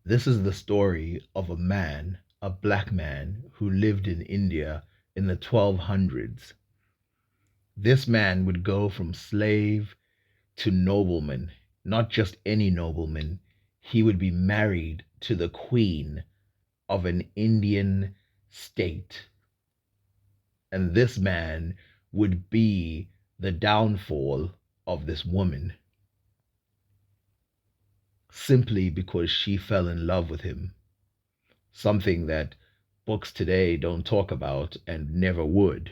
This is the story of a man, a black man, who lived in India in the 1200s. This man would go from slave to nobleman, not just any nobleman. He would be married to the queen of an Indian state. And this man would be the downfall of this woman simply because she fell in love with him, something that books today don't talk about and never would.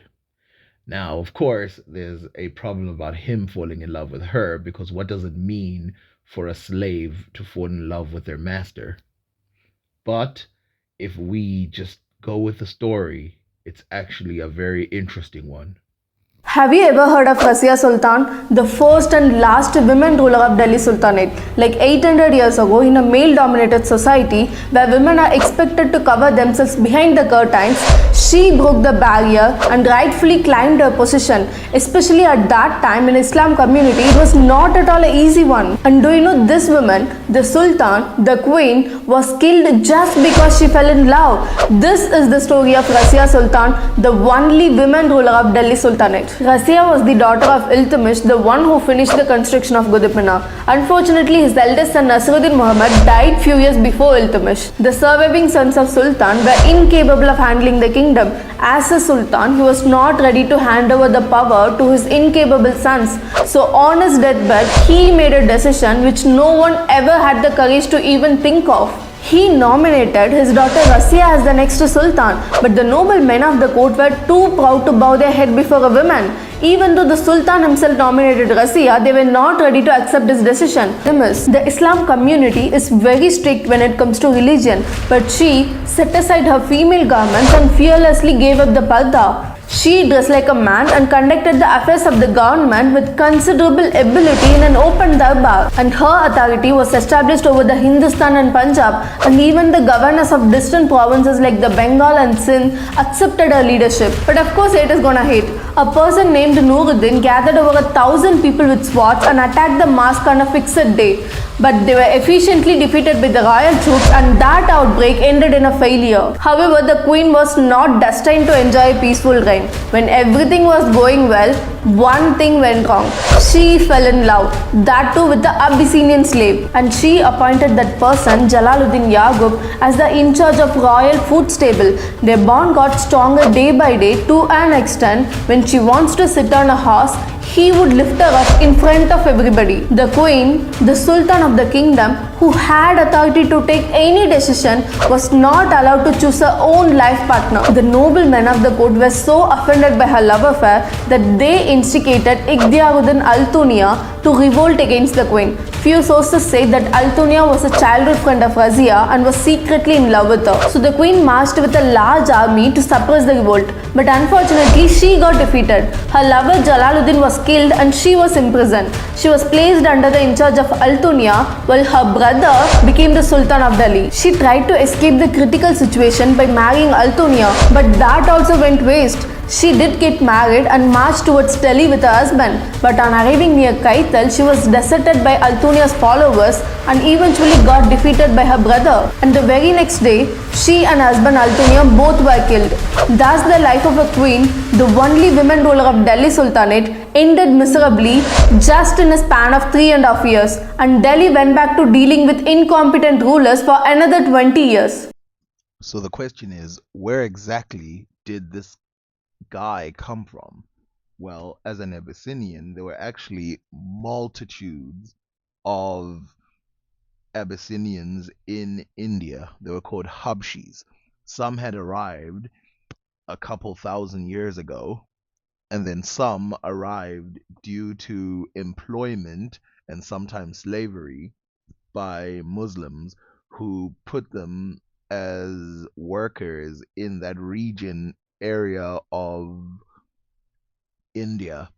Now, of course, there's a problem about him falling in love with her because what does it mean for a slave to fall in love with their master? But if we just go with the story, it's actually a very interesting one. Have you ever heard of Razia Sultan, the first and last women ruler of Delhi Sultanate? Like 800 years ago, in a male dominated society where women are expected to cover themselves behind the curtains, she broke the barrier and rightfully claimed her position. Especially at that time in Islam community, it was not at all an easy one. And do you know this woman, the Sultan, the queen, was killed just because she fell in love? This is the story of Razia Sultan, the only women ruler of Delhi Sultanate. Razia was the daughter of Iltutmish, the one who finished the construction of Qutb. Unfortunately, his eldest son Nasruddin Muhammad died few years before Iltutmish. The surviving sons of Sultan were incapable of handling the kingdom. As a Sultan, he was not ready to hand over the power to his incapable sons. So on his deathbed, he made a decision which no one ever had the courage to even think of. He nominated his daughter Razia as the next Sultan, but the noble men of the court were too proud to bow their head before a woman. Even though the Sultan himself nominated Razia, they were not ready to accept his decision. The Islam community is very strict when it comes to religion, but she set aside her female garments and fearlessly gave up the parda. She dressed like a man and conducted the affairs of the government with considerable ability in an open darbar, and her authority was established over the Hindustan and Punjab, and even the governors of distant provinces like the Bengal and Sindh accepted her leadership. But of course it is gonna hate. A person named Nuruddin gathered over 1,000 people with swords and attacked the mosque on a fixed day. But they were efficiently defeated by the royal troops, and that outbreak ended in a failure. However, the queen was not destined to enjoy a peaceful reign. When everything was going well, one thing went wrong. She fell in love, that too with the Abyssinian slave, and she appointed that person, Jalaluddin Yaqub, as the in charge of royal food stable. Their bond got stronger day by day to an extent when she wants to sit on a horse, he would lift her up in front of everybody. The queen, the sultan of the kingdom, who had authority to take any decision, was not allowed to choose her own life partner. The noblemen of the court were so offended by her love affair that they instigated Ikhtiyaruddin Al-Tunya to revolt against the queen. Few sources say that Al-Tunya was a childhood friend of Razia and was secretly in love with her. So the queen marched with a large army to suppress the revolt. But unfortunately, she got defeated. Her lover Jalaluddin was killed and she was imprisoned. She was placed under the in charge of Al-Tunya while her brother became the Sultan of Delhi. She tried to escape the critical situation by marrying Al-Tunya, but that also went waste. She did get married and marched towards Delhi with her husband, but on arriving near Kaital, she was deserted by Altunya's followers and eventually got defeated by her brother. And the very next day, she and husband Altunya both were killed. Thus, the life of a queen, the only women ruler of Delhi Sultanate, ended miserably just in a span of 3.5 years, and Delhi went back to dealing with incompetent rulers for another 20 years. So the question is, where exactly did this guy come from? Well, as an Abyssinian, there were actually multitudes of Abyssinians in India. They were called Habshis. Some had arrived a couple thousand years ago, and then some arrived due to employment and sometimes slavery by Muslims who put them as workers in that region area of India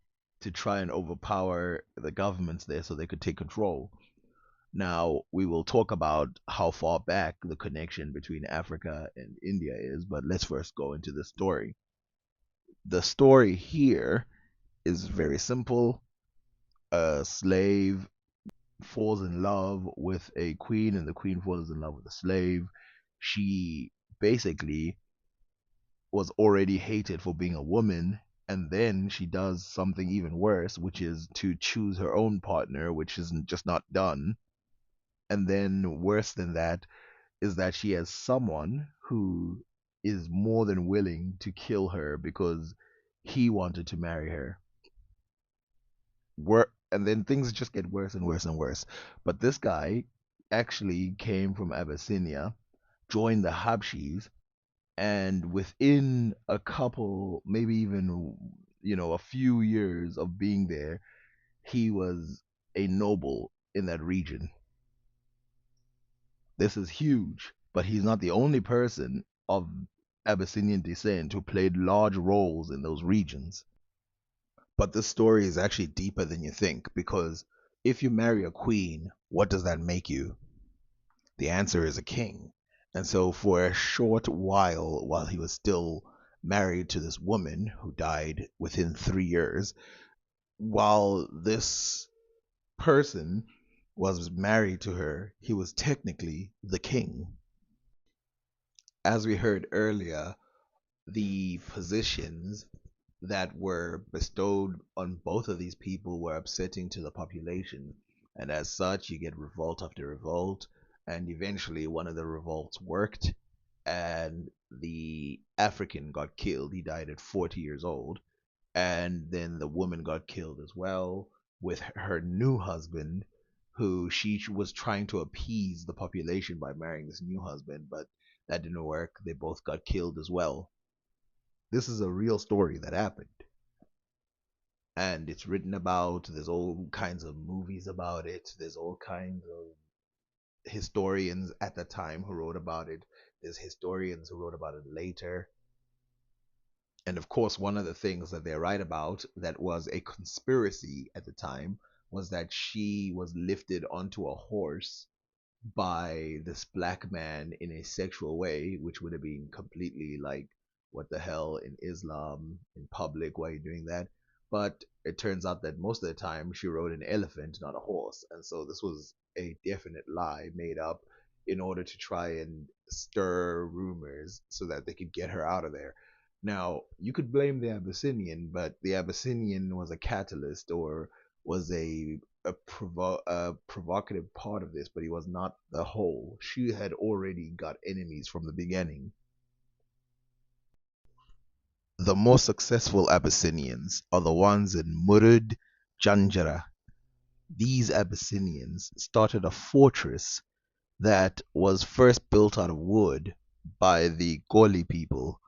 to try and overpower the governments there so they could take control. Now, we will talk about how far back the connection between Africa and India is, but let's first go into the story. The story here is very simple. A slave falls in love with a queen, and the queen falls in love with a slave. She basically was already hated for being a woman, and then she does something even worse, which is to choose her own partner, which isn't just not done. And then worse than that is that she has someone who is more than willing to kill her because he wanted to marry her. And then things just get worse and worse and worse. But this guy actually came from Abyssinia, joined the Habshis, and within a couple, maybe even a few years of being there, he was a noble in that region. This is huge, but he's not the only person of Abyssinian descent who played large roles in those regions. But this story is actually deeper than you think, because if you marry a queen, what does that make you? The answer is a king. And so, for a short while he was still married to this woman who died within 3 years, while this person was married to her, he was technically the king. As we heard earlier, the positions that were bestowed on both of these people were upsetting to the population. And as such, you get revolt after revolt. And eventually, one of the revolts worked, and the African got killed. He died at 40 years old. And then the woman got killed as well, with her new husband, who she was trying to appease the population by marrying this new husband, but that didn't work. They both got killed as well. This is a real story that happened, and it's written about. There's all kinds of movies about it. There's all kinds of historians at the time who wrote about it. There's historians who wrote about it later. And of course, one of the things that they write about that was a conspiracy at the time was that she was lifted onto a horse by this black man in a sexual way, which would have been completely like, what the hell, in Islam, in public, why are you doing that? But it turns out that most of the time she rode an elephant, not a horse. And so this was a definite lie made up in order to try and stir rumors so that they could get her out of there. Now, you could blame the Abyssinian, but the Abyssinian was a catalyst, or was a provocative part of this, but he was not the whole. She had already got enemies from the beginning. The most successful Abyssinians are the ones in Murud Janjara. These Abyssinians started a fortress that was first built out of wood by the Goli people,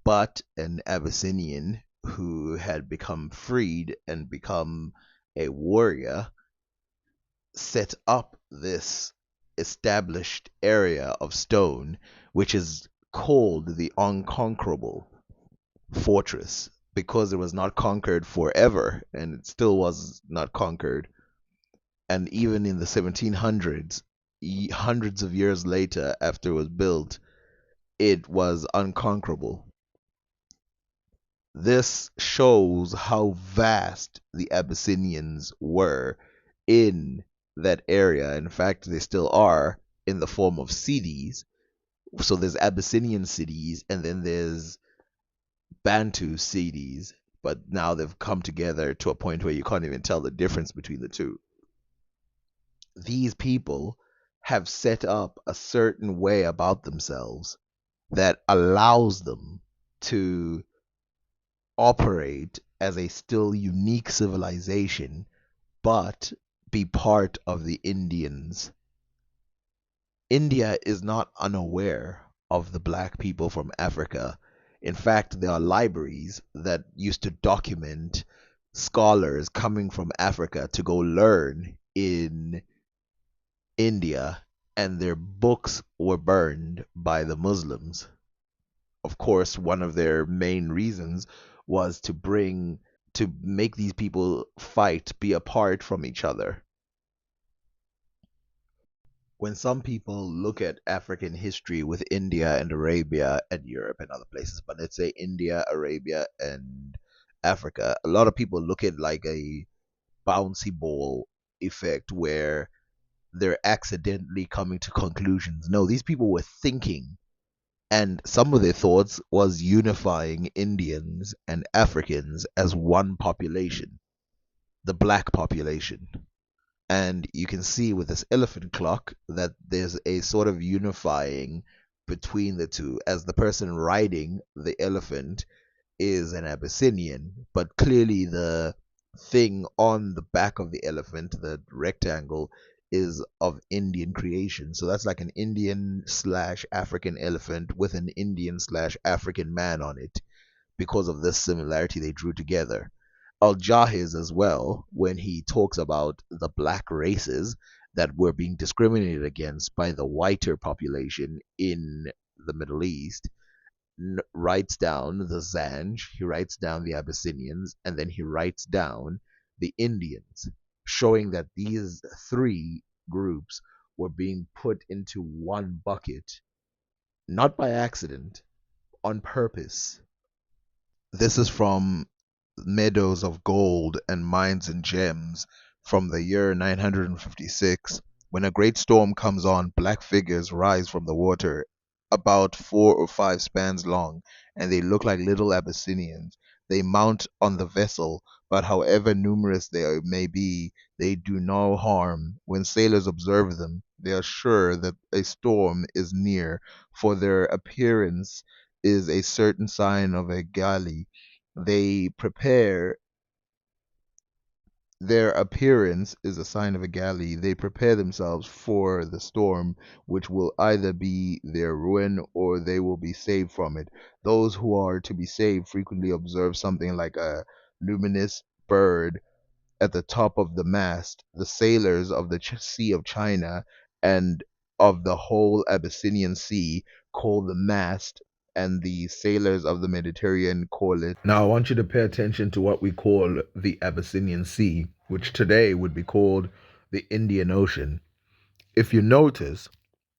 but an Abyssinian who had become freed and become a warrior set up this established area of stone, which is called the Unconquerable Fortress, because it was not conquered forever, and it still was not conquered. And even in the 1700s, hundreds of years later, after it was built, it was unconquerable. This shows how vast the Abyssinians were in that area. In fact, they still are in the form of cities. So there's Abyssinian cities, and then there's Bantu cities, but now they've come together to a point where you can't even tell the difference between the two. These people have set up a certain way about themselves that allows them to operate as a still unique civilization, but be part of the Indians. India is not unaware of the black people from Africa. In fact, there are libraries that used to document scholars coming from Africa to go learn in India, and their books were burned by the Muslims. Of course, one of their main reasons was to make these people fight, be apart from each other. When some people look at African history with India and Arabia and Europe and other places, but let's say India, Arabia, and Africa, a lot of people look at like a bouncy ball effect where they're accidentally coming to conclusions. No, these people were thinking, and some of their thoughts was unifying Indians and Africans as one population, the black population. And you can see with this elephant clock that there's a sort of unifying between the two, as the person riding the elephant is an Abyssinian, but clearly the thing on the back of the elephant, the rectangle, is of Indian creation. So that's like an Indian slash African elephant with an Indian slash African man on it. Because of this similarity they drew together. Al Jahiz as well, when he talks about the black races that were being discriminated against by the whiter population in the Middle East, writes down the Zanj, he writes down the Abyssinians, and then he writes down the Indians, showing that these three groups were being put into one bucket, not by accident, on purpose. This is from Meadows of Gold and Mines and Gems from the year 956. When a great storm comes on, black figures rise from the water, about 4 or 5 spans long, and they look like little Abyssinians. They mount on the vessel, but however numerous they may be, they do no harm. When sailors observe them, they are sure that a storm is near, for their appearance is a certain sign of a galley. They prepare Their appearance is a sign of a galley. They prepare themselves for the storm, which will either be their ruin or they will be saved from it. Those who are to be saved frequently observe something like a luminous bird at the top of the mast. The sailors of the Sea of China and of the whole Abyssinian Sea call the mast, and the sailors of the Mediterranean call it. Now, I want you to pay attention to what we call the Abyssinian Sea, which today would be called the Indian Ocean. If you notice,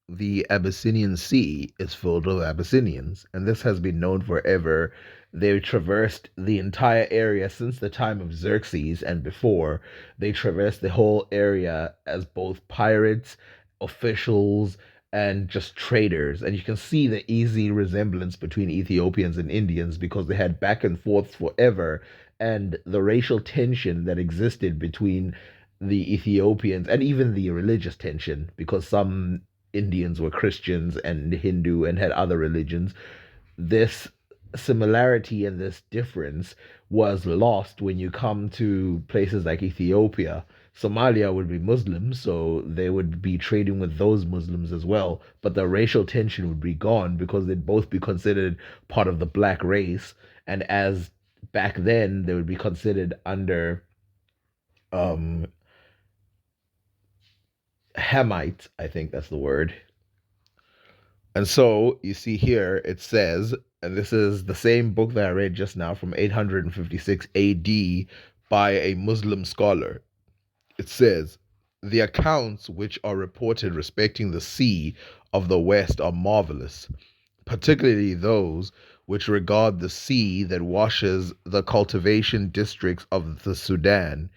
the Abyssinian Sea is filled with Abyssinians, and this has been known forever. They traversed the entire area since the time of Xerxes and before. They traversed the whole area as both pirates, officials, and just traders. And you can see the easy resemblance between Ethiopians and Indians because they had back and forth forever. And the racial tension that existed between the Ethiopians and even the religious tension, because some Indians were Christians and Hindu and had other religions. This similarity and this difference was lost when you come to places like Ethiopia. Somalia would be Muslims, so they would be trading with those Muslims as well. But the racial tension would be gone because they'd both be considered part of the black race. And as back then, they would be considered under um, Hamite, I think that's the word. And so you see here it says, and this is the same book that I read just now from 856 AD by a Muslim scholar. It says, the accounts which are reported respecting the sea of the West are marvelous, particularly those which regard the sea that washes the cultivation districts of the Sudan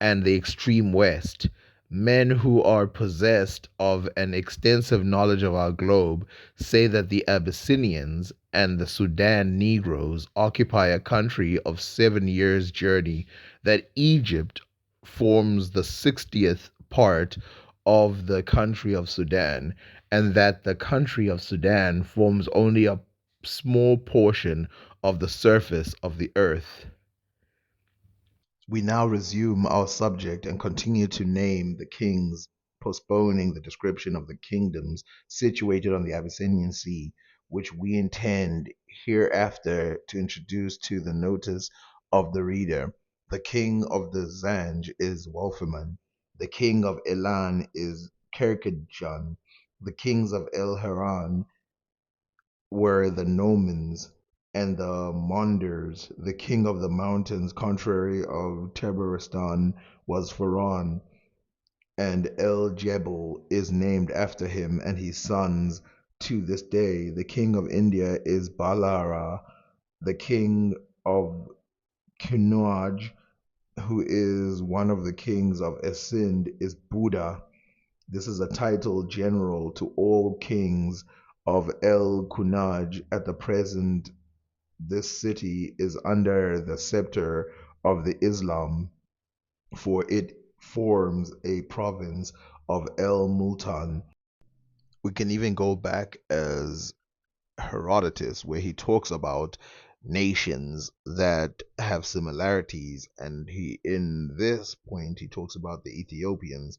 and the extreme West. Men who are possessed of an extensive knowledge of our globe say that the Abyssinians and the Sudan Negroes occupy a country of 7 years' journey, that Egypt forms the 60th part of the country of Sudan, and that the country of Sudan forms only a small portion of the surface of the earth. We now resume our subject and continue to name the kings, postponing the description of the kingdoms situated on the Abyssinian Sea, which we intend hereafter to introduce to the notice of the reader. The king of the Zanj is Wolferman. The king of Elan is Kerkedjan. The kings of El Haran were the Nomans and the Monders. The king of the mountains, contrary of Tabaristan, was Pharaon, and El Jebel is named after him and his sons to this day. The king of India is Balara. The king of Kinuaj, who is one of the kings of Esind, is Buddha. This is a title general to all kings of El Kunaj. At the present, this city is under the scepter of the Islam, for it forms a province of El Multan. We can even go back as Herodotus, where he talks about nations that have similarities, and in this point he talks about the Ethiopians.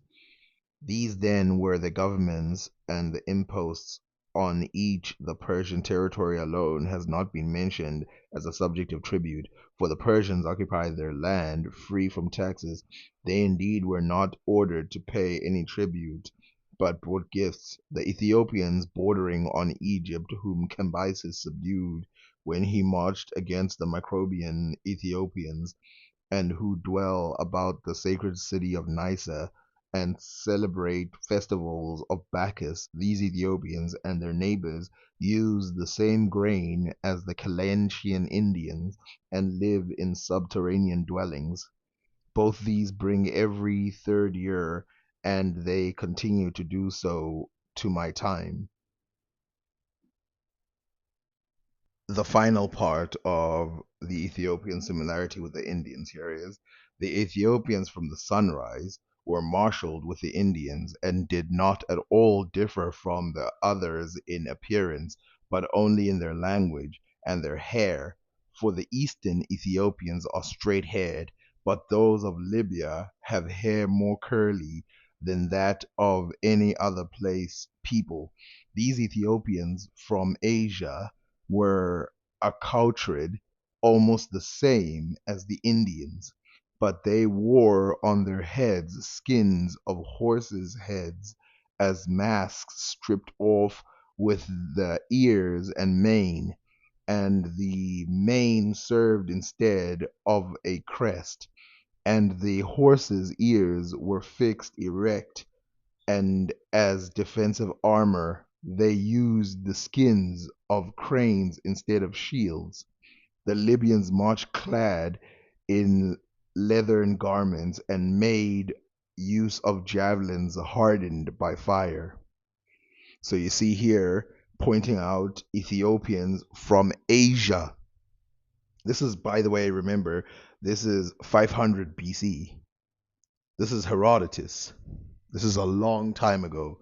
These then were the governments, and the imposts on each. The Persian territory alone has not been mentioned as a subject of tribute, for the Persians occupied their land free from taxes. They indeed were not ordered to pay any tribute, but brought gifts. The Ethiopians bordering on Egypt, whom Cambyses subdued when he marched against the Macrobian Ethiopians, and who dwell about the sacred city of Nysa, and celebrate festivals of Bacchus. These Ethiopians and their neighbors use the same grain as the Kalanchian Indians and live in subterranean dwellings. Both these bring every third year, and they continue to do so to my time. The final part of the Ethiopian similarity with the Indians here is the Ethiopians from the sunrise were marshaled with the Indians and did not at all differ from the others in appearance, but only in their language and their hair. For the eastern Ethiopians are straight haired, but those of Libya have hair more curly than that of any other place people. These Ethiopians from Asia were accoutred almost the same as the Indians, but they wore on their heads skins of horses' heads as masks, stripped off with the ears and mane, and the mane served instead of a crest, and the horses' ears were fixed erect, and as defensive armor they used the skins of cranes instead of shields. The Libyans marched clad in leathern garments and made use of javelins hardened by fire. So you see here pointing out Ethiopians from Asia. This is, by the way, remember, this is 500 BC. This is Herodotus. This is a long time ago.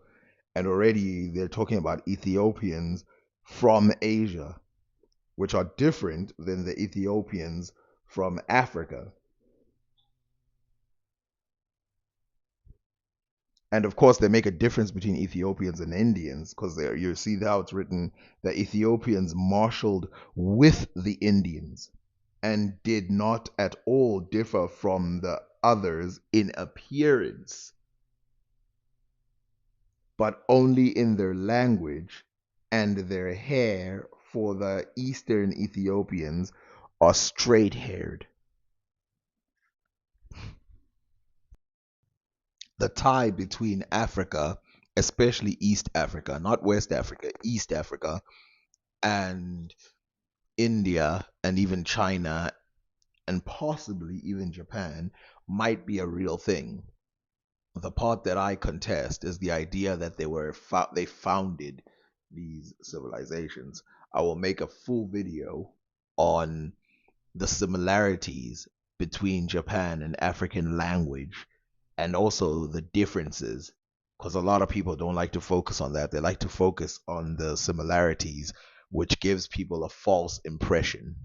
And already they're talking about Ethiopians from Asia, which are different than the Ethiopians from Africa. And of course, they make a difference between Ethiopians and Indians, because there you see how it's written that Ethiopians marshaled with the Indians and did not at all differ from the others in appearance, but only in their language and their hair, for the eastern Ethiopians are straight haired. The tie between Africa, especially East Africa, not West Africa, East Africa, and India, and even China, and possibly even Japan, might be a real thing. The part that I contest is the idea that they founded these civilizations. I will make a full video on the similarities between Japan and African language, and also the differences, because a lot of people don't like to focus on that. They like to focus on the similarities, which gives people a false impression.